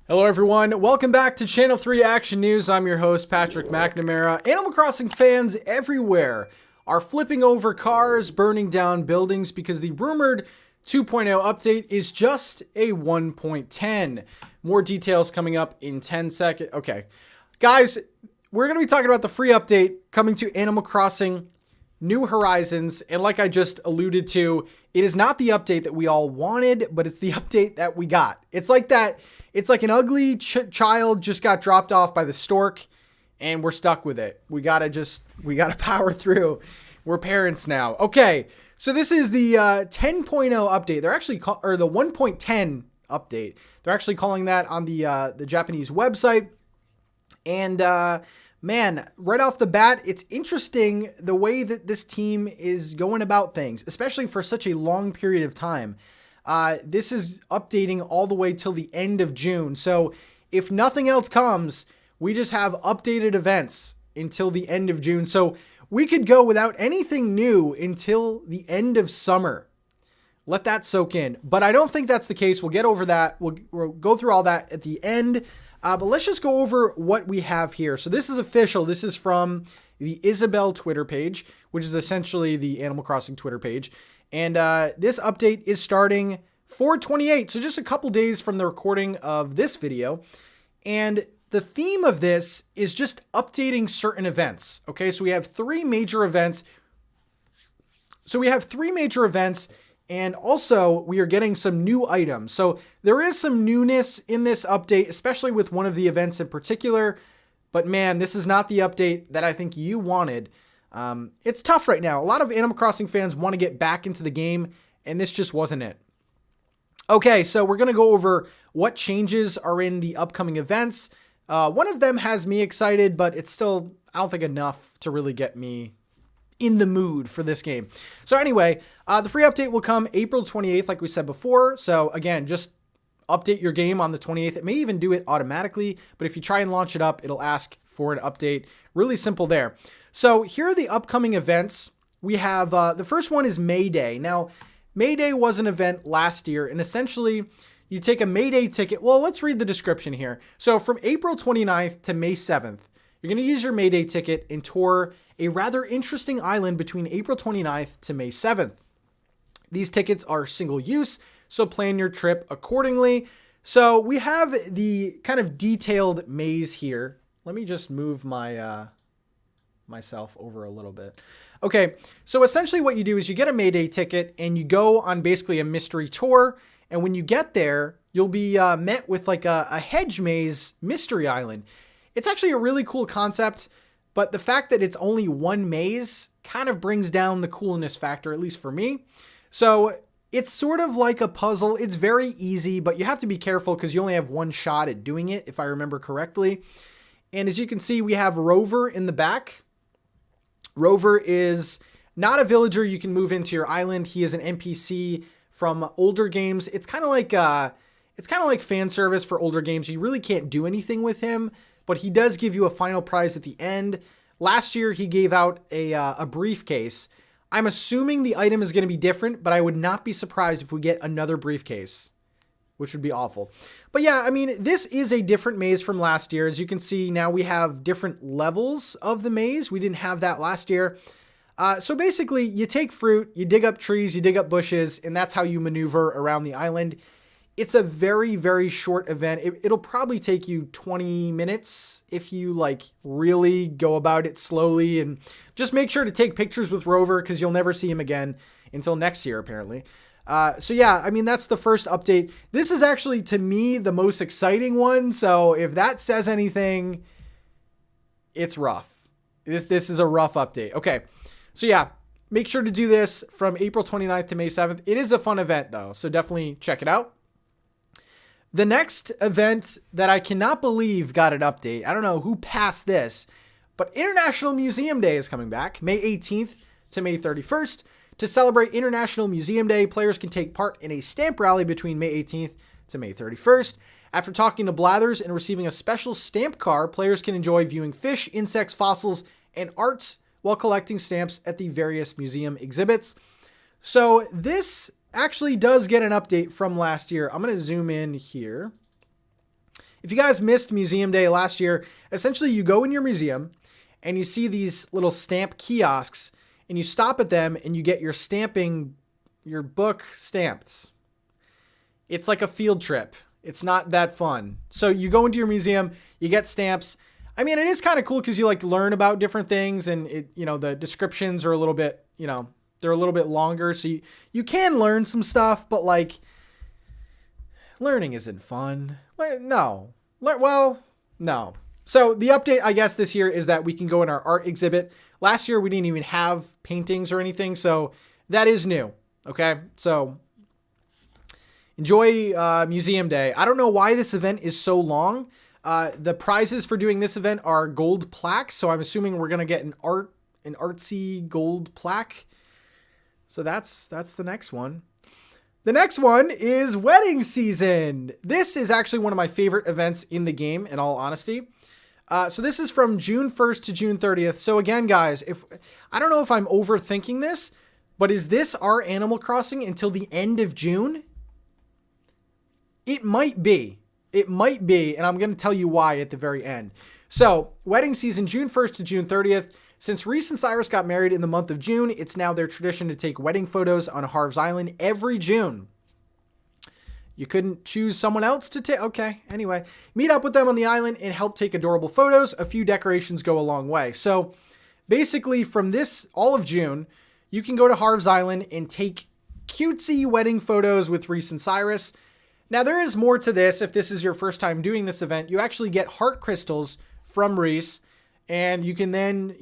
Hello everyone, welcome back to Channel 3 Action News. I'm your host, Patrick McNamara. Animal Crossing fans everywhere are flipping over cars, burning down buildings because the rumored 2.0 update is just a 1.10. More details coming up in 10 seconds. Okay, guys, we're going to be talking about the free update coming to Animal Crossing New Horizons. And like I just alluded to, it is not the update that we all wanted, but it's the update that we got. It's like that. It's like an ugly child just got dropped off by the stork and we're stuck with it. We gotta power through. We're parents now. Okay. So this is the 10.0 update. They're actually or the 1.10 update. They're actually calling that on the Japanese website. And, man, right off the bat, it's interesting the way that this team is going about things, especially for such a long period of time. This is updating all the way till the end of June. So if nothing else comes, we just have updated events until the end of June. So we could go without anything new until the end of summer. Let that soak in. But I don't think that's the case. We'll get over that. We'll go through all that at the end. But let's just go over what we have here. So this is official. This is from the Isabel Twitter page, which is essentially the Animal Crossing Twitter page. And this update is starting 4/28, so just a couple days from the recording of this video. And the theme of this is just updating certain events. Okay, so we have three major events. And also we are getting some new items. So there is some newness in this update, especially with one of the events in particular. But man, this is not the update that I think you wanted. It's tough right now. A lot of Animal Crossing fans want to get back into the game, and this just wasn't it. Okay, so we're going to go over what changes are in the upcoming events. One of them has me excited, but it's still, I don't think, enough to really get me in the mood for this game. So anyway, the free update will come April 28th, like we said before. So again, just update your game on the 28th. It may even do it automatically, but if you try and launch it up, it'll ask for an update. Really simple there. So here are the upcoming events. We have, the first one is May Day. Now, May Day was an event last year, and essentially you take a May Day ticket. Well, let's read the description here. So from April 29th to May 7th, you're going to use your May Day ticket and tour a rather interesting island between April 29th to May 7th. These tickets are single use, so plan your trip accordingly. So we have the kind of detailed maze here. Let me just move my myself over a little bit. Okay, so essentially what you do is you get a May Day ticket and you go on basically a mystery tour. And when you get there, you'll be met with like a hedge maze mystery island. It's actually a really cool concept, but the fact that it's only one maze kind of brings down the coolness factor, at least for me. So it's sort of like a puzzle. It's very easy, but you have to be careful because you only have one shot at doing it, if I remember correctly. And as you can see, we have Rover in the back. Rover is not a villager you can move into your island. He is an NPC from older games. It's kind of like fan service for older games. You really can't do anything with him, but he does give you a final prize at the end. Last year, he gave out a briefcase. I'm assuming the item is going to be different, but I would not be surprised if we get another briefcase, which would be awful. But yeah, I mean, this is a different maze from last year. As you can see, now we have different levels of the maze. We didn't have that last year. So basically, you take fruit, you dig up trees, you dig up bushes, and that's how you maneuver around the island. It's a very, very short event. It'll probably take you 20 minutes if you like really go about it slowly, and just make sure to take pictures with Rover because you'll never see him again until next year, apparently. So yeah, I mean, that's the first update. This is actually, to me, the most exciting one. So if that says anything, it's rough. This is a rough update. Okay. So yeah, make sure to do this from April 29th to May 7th. It is a fun event though, so definitely check it out. The next event that I cannot believe got an update, I don't know who passed this, but International Museum Day is coming back, May 18th to May 31st. To celebrate International Museum Day, players can take part in a stamp rally between May 18th to May 31st. After talking to Blathers and receiving a special stamp car, players can enjoy viewing fish, insects, fossils, and art while collecting stamps at the various museum exhibits. So this actually does get an update from last year. I'm going to zoom in here. If you guys missed Museum Day last year, essentially you go in your museum and you see these little stamp kiosks and you stop at them and you get your book stamped. It's like a field trip. It's not that fun. So you go into your museum, you get stamps. I mean, it is kind of cool because you like learn about different things, and the descriptions are a little bit, they're a little bit longer. So you can learn some stuff, but like learning isn't fun. No. Well, no. So the update, I guess, this year is that we can go in our art exhibit. Last year, we didn't even have paintings or anything. So that is new. Okay. So enjoy Museum Day. I don't know why this event is so long. The prizes for doing this event are gold plaques. So I'm assuming we're going to get an artsy gold plaque. So that's the next one. The next one is wedding season. This is actually one of my favorite events in the game, in all honesty. So this is from June 1st to June 30th. So again, guys, I don't know if I'm overthinking this, but is this our Animal Crossing until the end of June? It might be. It might be, and I'm going to tell you why at the very end. So, wedding season, June 1st to June 30th. Since Reese and Cyrus got married in the month of June, it's now their tradition to take wedding photos on Harv's Island every June. You couldn't choose someone else to take? Okay, anyway. Meet up with them on the island and help take adorable photos. A few decorations go a long way. So, basically, from all of June, you can go to Harv's Island and take cutesy wedding photos with Reese and Cyrus. Now, there is more to this. If this is your first time doing this event, you actually get heart crystals from Reese, and you can then,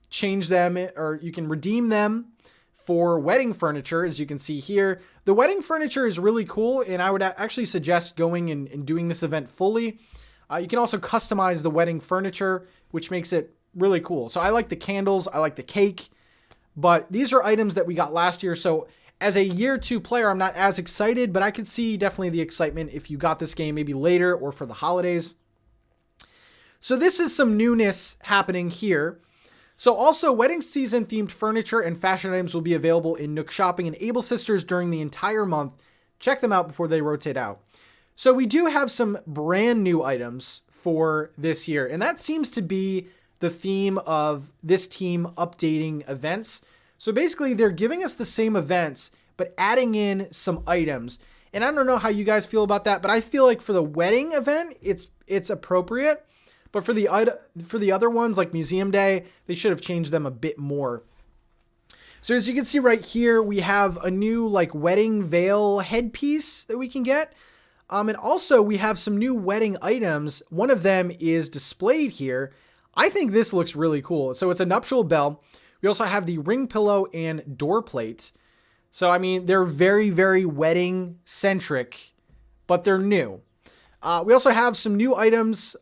change them, or you can redeem them for wedding furniture, as you can see here. The wedding furniture is really cool, and I would actually suggest going and doing this event fully. You can also customize the wedding furniture, which makes it really cool. So I like the candles, I like the cake, but these are items that we got last year. So as a year 2 player, I'm not as excited, but I could see definitely the excitement if you got this game maybe later or for the holidays. So this is some newness happening here. So also, wedding season themed furniture and fashion items will be available in Nook Shopping and Able Sisters during the entire month. Check them out before they rotate out. So we do have some brand new items for this year, and that seems to be the theme of this team updating events. So basically, they're giving us the same events, but adding in some items. And I don't know how you guys feel about that, but I feel like for the wedding event, it's appropriate. But for the other ones, like Museum Day, they should have changed them a bit more. So as you can see right here, we have a new wedding veil headpiece that we can get. And also we have some new wedding items. One of them is displayed here. I think this looks really cool. So it's a nuptial bell. We also have the ring pillow and door plate. So, I mean, they're very, very wedding centric, but they're new. We also have some new items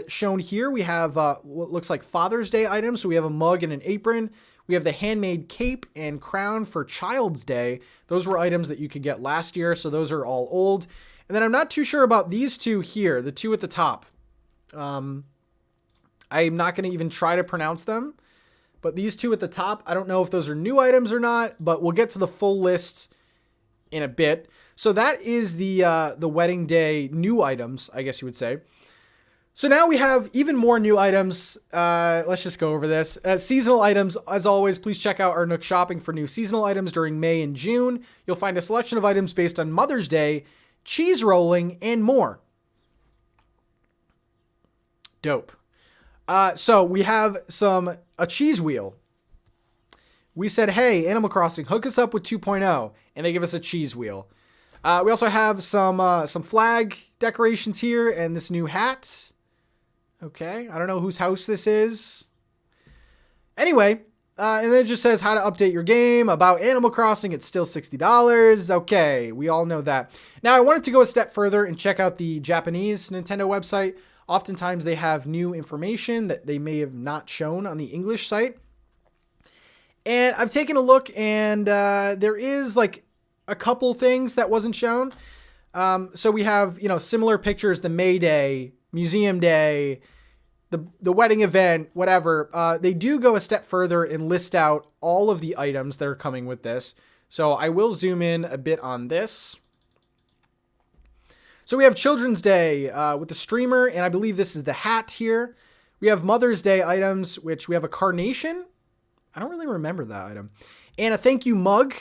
shown here. We have what looks like Father's Day items. So we have a mug and an apron. We have the handmade cape and crown for Child's Day. Those were items that you could get last year. So those are all old. And then I'm not too sure about these two here, the two at the top. I'm not going to even try to pronounce them. But these two at the top, I don't know if those are new items or not, but we'll get to the full list in a bit. So that is the wedding day new items, I guess you would say. So now we have even more new items. Let's just go over this. Seasonal items, as always, please check out our Nook Shopping for new seasonal items during May and June. You'll find a selection of items based on Mother's Day, cheese rolling, and more. Dope. So we have a cheese wheel. We said, hey, Animal Crossing, hook us up with 2.0, and they give us a cheese wheel. We also have some flag decorations here and this new hat. Okay, I don't know whose house this is. Anyway, and then it just says how to update your game. About Animal Crossing, it's still $60. Okay, we all know that. Now, I wanted to go a step further and check out the Japanese Nintendo website. Oftentimes, they have new information that they may have not shown on the English site. And I've taken a look, and there is a couple things that wasn't shown. So we have, similar pictures, the May Day, Museum Day, the wedding event, whatever. They do go a step further and list out all of the items that are coming with this. So I will zoom in a bit on this. So we have Children's Day with the streamer, and I believe this is the hat here. We have Mother's Day items, which we have a carnation. I don't really remember that item. And a thank you mug.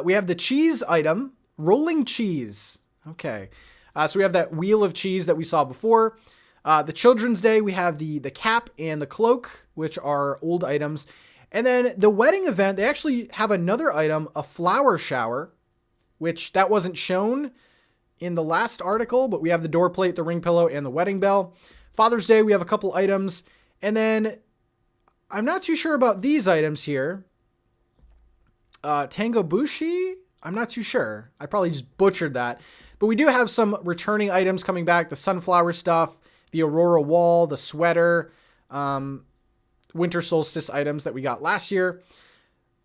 We have the cheese item, rolling cheese. Okay. So we have that wheel of cheese that we saw before. The Children's Day, we have the cap and the cloak, which are old items. And then the wedding event, they actually have another item, a flower shower, which that wasn't shown in the last article, but we have the door plate, the ring pillow, and the wedding bell. Father's Day, we have a couple items. And then I'm not too sure about these items here. Tango Bushi? I'm not too sure. I probably just butchered that. But we do have some returning items coming back. The sunflower stuff, the Aurora wall, the sweater, winter solstice items that we got last year.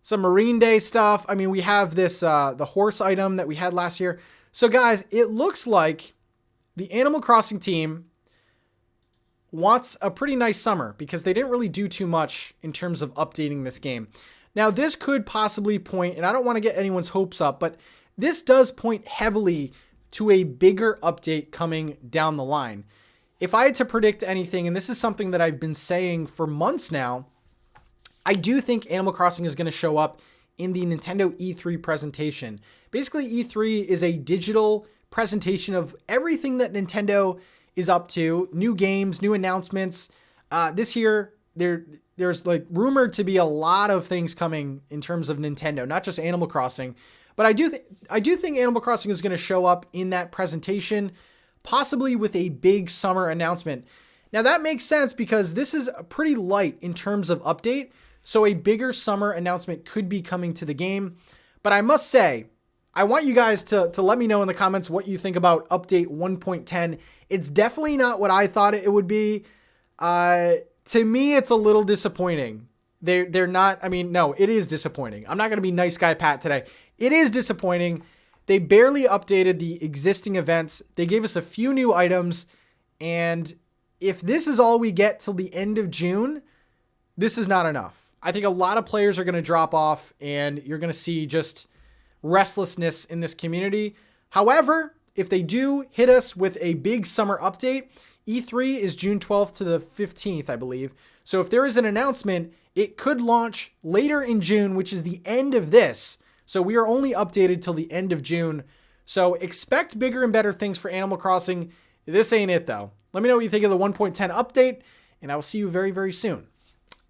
Some Marine Day stuff. I mean, we have this, the horse item that we had last year. So guys, it looks like the Animal Crossing team wants a pretty nice summer because they didn't really do too much in terms of updating this game. Now, this could possibly point, and I don't want to get anyone's hopes up, but this does point heavily to a bigger update coming down the line. If I had to predict anything, and this is something that I've been saying for months now, I do think Animal Crossing is going to show up in the Nintendo E3 presentation. Basically, E3 is a digital presentation of everything that Nintendo is up to, new games, new announcements. This year, there's like rumored to be a lot of things coming in terms of Nintendo, not just Animal Crossing, but I do think Animal Crossing is going to show up in that presentation, possibly with a big summer announcement. Now that makes sense because this is pretty light in terms of update, so a bigger summer announcement could be coming to the game. But I must say, I want you guys to let me know in the comments what you think about update 1.10. It's definitely not what I thought it would be. To me, it's a little disappointing. They're not, I mean, no, it is disappointing. I'm not going to be nice guy Pat today. It is disappointing. They barely updated the existing events. They gave us a few new items. And if this is all we get till the end of June, this is not enough. I think a lot of players are going to drop off and you're going to see just restlessness in this community. However, if they do hit us with a big summer update, E3 is June 12th to the 15th, I believe. So if there is an announcement, it could launch later in June, which is the end of this. So we are only updated till the end of June. So expect bigger and better things for Animal Crossing. This ain't it though. Let me know what you think of the 1.10 update, and I will see you very, very soon.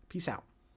Peace out.